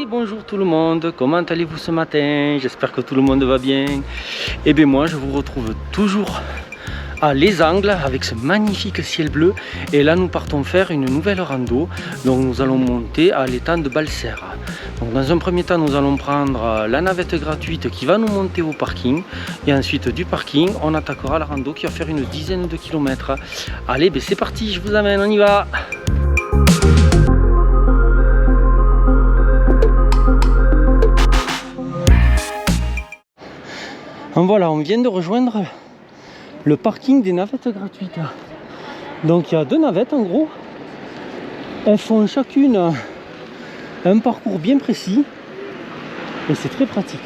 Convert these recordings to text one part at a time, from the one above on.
bonjour tout le monde, comment allez-vous ce matin? J'espère que tout le monde va bien. Et bien moi je vous retrouve toujours à Les Angles avec ce magnifique ciel bleu. Et là nous partons faire une nouvelle rando. Donc nous allons monter à l'étang de Balsera. Donc dans un premier temps nous allons prendre la navette gratuite qui va nous monter au parking. Et ensuite du parking on attaquera la rando qui va faire une dizaine de kilomètres. Allez ben c'est parti, je vous amène, on y va. Voilà, on vient de rejoindre le parking des navettes gratuites. Donc il y a deux navettes en gros. Elles font chacune un parcours bien précis. Et c'est très pratique.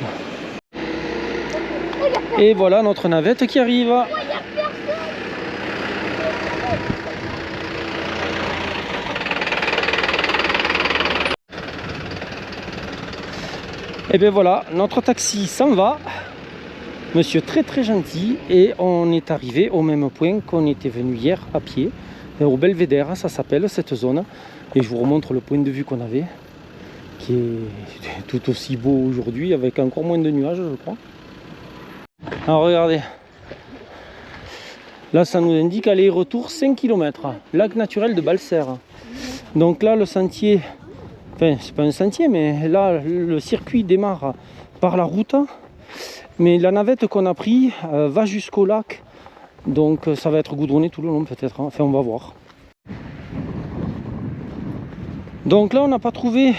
Et voilà notre navette qui arrive. Et bien voilà, notre taxi s'en va. Monsieur très gentil, et on est arrivé au même point qu'on était venu hier à pied, au Belvédère, ça s'appelle cette zone, et je vous remontre le point de vue qu'on avait, qui est tout aussi beau aujourd'hui, avec encore moins de nuages je crois. Alors regardez, là ça nous indique aller-retour 5 km, lac naturel de Balsera. Donc là le sentier, enfin c'est pas un sentier, mais là le circuit démarre par la route. Mais la navette qu'on a pris va jusqu'au lac, donc ça va être goudronné tout le long peut-être, hein. Enfin on va voir. Donc là on n'a pas trouvé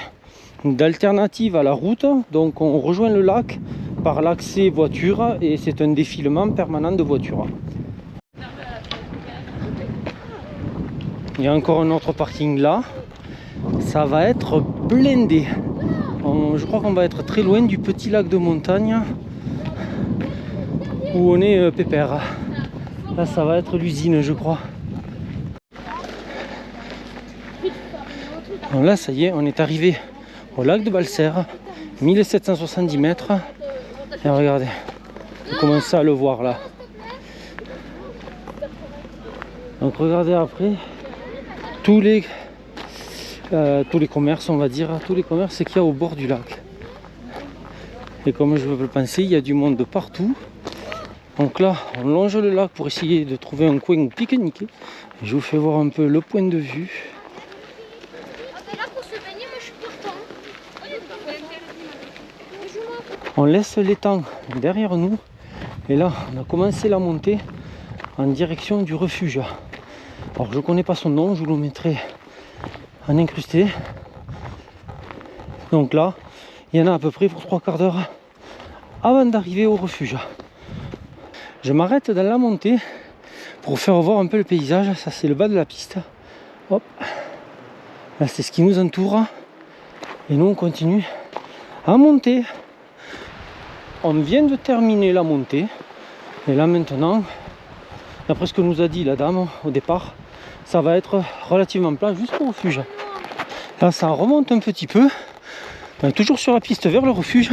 d'alternative à la route, donc on rejoint le lac par l'accès voiture et c'est un défilement permanent de voitures. Il y a encore un autre parking là, ça va être blindé. Je crois qu'on va être très loin du petit lac de montagne où on est pépère. Là ça va être l'usine je crois. Donc là ça y est, on est arrivé au lac de Balsera, 1770 mètres. Et regardez, on commence à le voir là. Donc regardez après tous les commerces, on va dire, tous les commerces qu'il y a au bord du lac. Et comme je peux le penser, il y a du monde de partout. Donc là, on longe le lac pour essayer de trouver un coin où pique-niquer. Je vous fais voir un peu le point de vue. On laisse l'étang derrière nous. Et là, on a commencé la montée en direction du refuge. Alors, je ne connais pas son nom, je vous le mettrai en incrusté. Donc là, il y en a à peu près pour 3/4 d'heure avant d'arriver au refuge. Je m'arrête dans la montée pour faire voir un peu le paysage. Ça c'est le bas de la piste. Hop. Là c'est ce qui nous entoure. Et nous on continue à monter. On vient de terminer la montée. Et là maintenant, d'après ce que nous a dit la dame au départ, ça va être relativement plat jusqu'au refuge. Là ça remonte un petit peu. On est toujours sur la piste vers le refuge.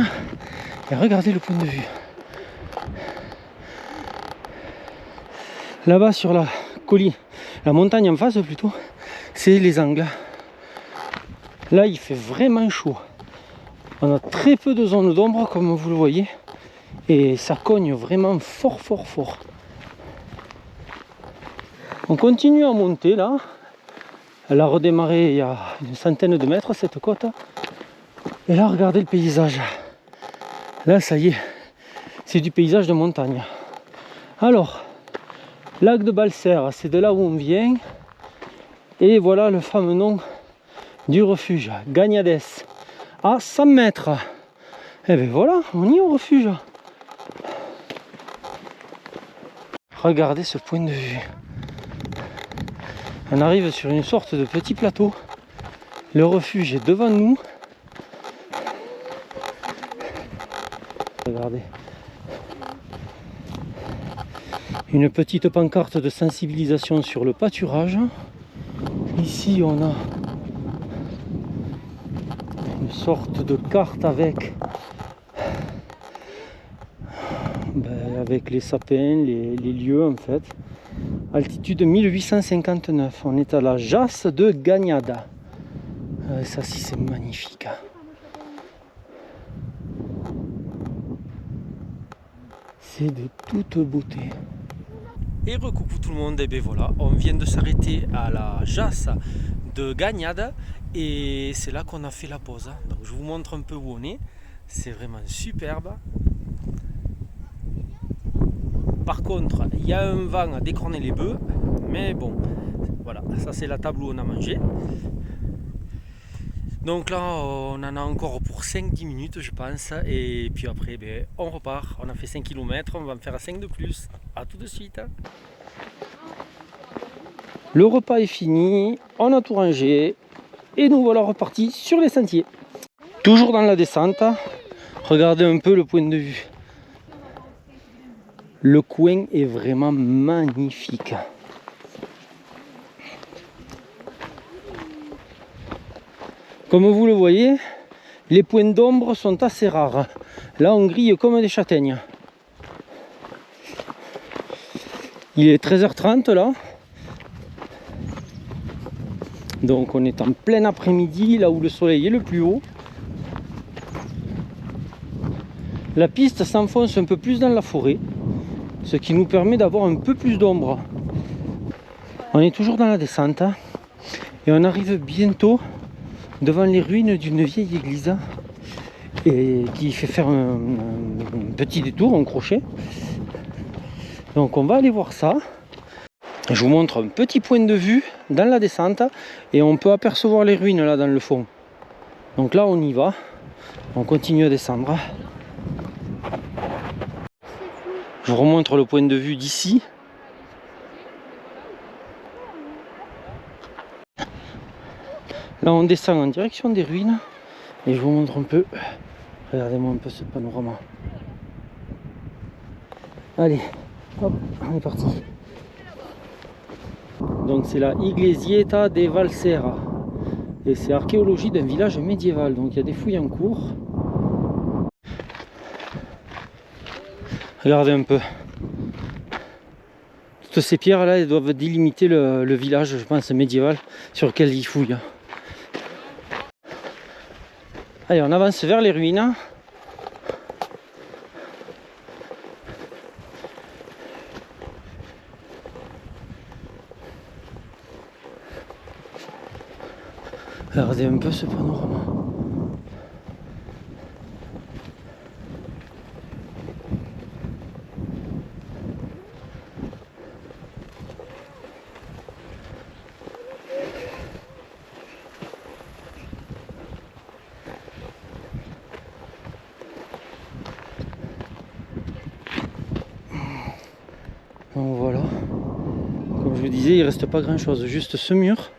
Et regardez le point de vue. Là-bas sur la colline, la montagne en face plutôt, c'est les Angles. Là il fait vraiment chaud. On a très peu de zones d'ombre comme vous le voyez. Et ça cogne vraiment fort. On continue à monter là. Elle a redémarré il y a une centaine de mètres cette côte. Et là regardez le paysage. Là ça y est, c'est du paysage de montagne. Alors, lac de Balsera, c'est de là où on vient. Et voilà le fameux nom du refuge, Gagnades, à 100 mètres. Et bien voilà, on y est au refuge. Regardez ce point de vue. On arrive sur une sorte de petit plateau. Le refuge est devant nous. Regardez. Une petite pancarte de sensibilisation sur le pâturage. Ici on a une sorte de carte avec les sapins, les lieux en fait. Altitude 1859, on est à la Jasse de Gagnada. Ça si c'est magnifique. C'est de toute beauté. Et recoucou tout le monde, et bien voilà, on vient de s'arrêter à la Jasse de Gagnade et c'est là qu'on a fait la pause. Donc je vous montre un peu où on est, c'est vraiment superbe. Par contre, il y a un vent à décorner les bœufs, mais bon, voilà, ça c'est la table où on a mangé. Donc là, on en a encore pour 5-10 minutes, je pense, et puis après, ben, on repart. On a fait 5 km, on va en faire 5 de plus. A tout de suite. Le repas est fini, on a tout rangé, et nous voilà repartis sur les sentiers. Toujours dans la descente, regardez un peu le point de vue. Le coin est vraiment magnifique. Comme vous le voyez, les points d'ombre sont assez rares. Là, on grille comme des châtaignes. Il est 13h30 là. Donc on est en plein après-midi, là où le soleil est le plus haut. La piste s'enfonce un peu plus dans la forêt, ce qui nous permet d'avoir un peu plus d'ombre. On est toujours dans la descente et on arrive bientôt devant les ruines d'une vieille église et qui fait faire un petit détour, un crochet. Donc on va aller voir ça. Je vous montre un petit point de vue dans la descente et on peut apercevoir les ruines là dans le fond. Donc là on y va, on continue à descendre. Je vous remontre le point de vue d'ici. Là on descend en direction des ruines et je vous montre un peu. Regardez-moi un peu ce panorama. Allez, hop, on est parti. Donc c'est la Iglesieta de Valsera et c'est archéologie d'un village médiéval, donc il y a des fouilles en cours. Regardez un peu. Toutes ces pierres là, elles doivent délimiter le village, je pense, médiéval sur lequel ils fouillent. Allez, on avance vers les ruines. Regardez un peu ce panorama. Donc voilà, comme je vous disais, il reste pas grand chose, juste ce mur.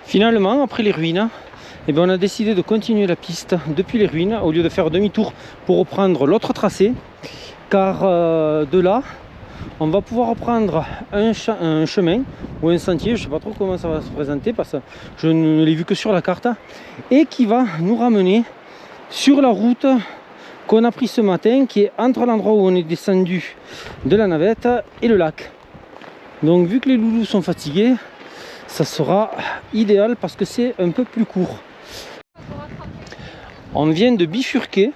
Finalement, après les ruines, eh bien, on a décidé de continuer la piste depuis les ruines au lieu de faire demi-tour pour reprendre l'autre tracé, car de là on va pouvoir reprendre un chemin ou un sentier, je ne sais pas trop comment ça va se présenter parce que je ne l'ai vu que sur la carte, et qui va nous ramener sur la route qu'on a pris ce matin, qui est entre l'endroit où on est descendu de la navette et le lac. Donc vu que les loulous sont fatigués, ça sera idéal parce que c'est un peu plus court. On vient de bifurquer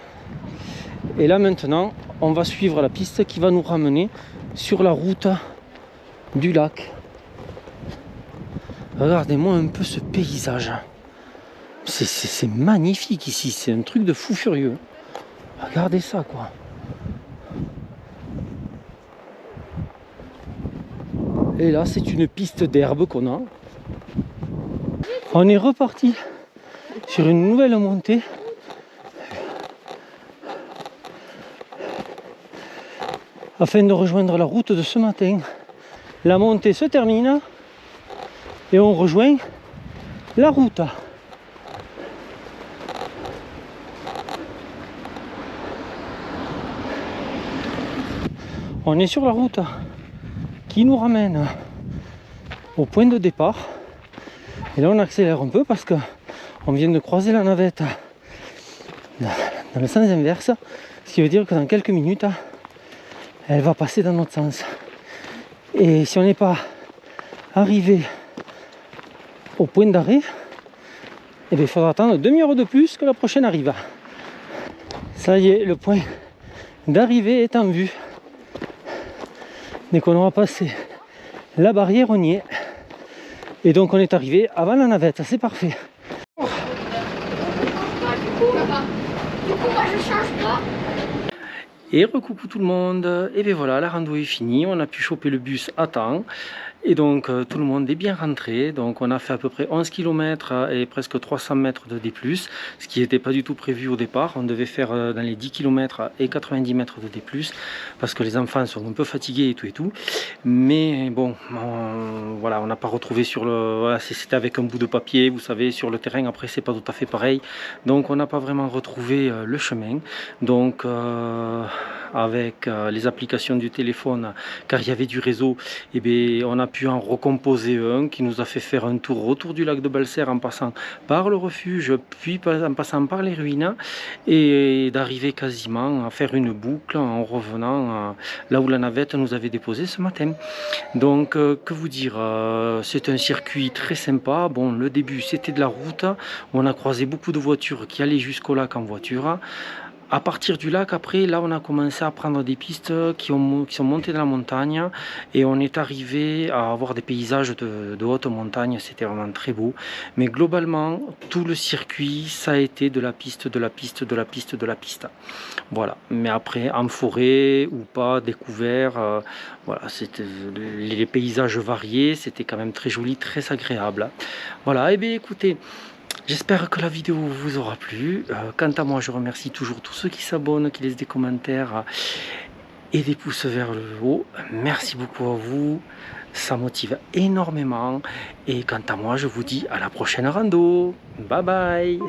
et là maintenant on va suivre la piste qui va nous ramener sur la route du lac. Regardez-moi un peu ce paysage. C'est magnifique ici, c'est un truc de fou furieux. Regardez ça quoi. Et là c'est une piste d'herbe qu'on a. On est reparti sur une nouvelle montée. Afin de rejoindre la route de ce matin. La montée se termine et on rejoint la route. On est sur la route qui nous ramène au point de départ. Et là on accélère un peu parce que on vient de croiser la navette dans le sens inverse, ce qui veut dire que dans quelques minutes elle va passer dans notre sens. Et si on n'est pas arrivé au point d'arrêt, eh bien, il faudra attendre demi-heure de plus que la prochaine arrive. Ça y est, le point d'arrivée est en vue. Dès qu'on aura passé la barrière, on y est. Et donc on est arrivé avant la navette, c'est parfait. Du coup, moi je change pas. Et recoucou tout le monde, et bien voilà, la rando est finie, on a pu choper le bus à temps. Et donc tout le monde est bien rentré, donc on a fait à peu près 11 km et presque 300 mètres de D+, ce qui n'était pas du tout prévu au départ. On devait faire dans les 10 km et 90 mètres de D+, parce que les enfants sont un peu fatigués et tout. Mais bon, voilà, on n'a pas retrouvé sur le... Voilà, c'était avec un bout de papier, vous savez, sur le terrain, après c'est pas tout à fait pareil. Donc on n'a pas vraiment retrouvé le chemin. Donc avec les applications du téléphone, car il y avait du réseau, et bien on a pu en recomposer un qui nous a fait faire un tour autour du lac de Balser en passant par le refuge, puis en passant par les ruines, et d'arriver quasiment à faire une boucle en revenant là où la navette nous avait déposé ce matin. Donc que vous dire, c'est un circuit très sympa. Bon, le début c'était de la route, on a croisé beaucoup de voitures qui allaient jusqu'au lac en voiture. À partir du lac, après, là, on a commencé à prendre des pistes qui sont montées dans la montagne et on est arrivé à avoir des paysages de haute montagne. C'était vraiment très beau. Mais globalement, tout le circuit, ça a été de la piste, de la piste, de la piste, de la piste. Voilà. Mais après, en forêt ou pas, découvert, voilà, c'était les paysages variés. C'était quand même très joli, très agréable. Voilà. Et bien, écoutez. J'espère que la vidéo vous aura plu. Quant à moi, je remercie toujours tous ceux qui s'abonnent, qui laissent des commentaires et des pouces vers le haut. Merci beaucoup à vous, ça motive énormément. Et quant à moi, je vous dis à la prochaine rando. Bye bye.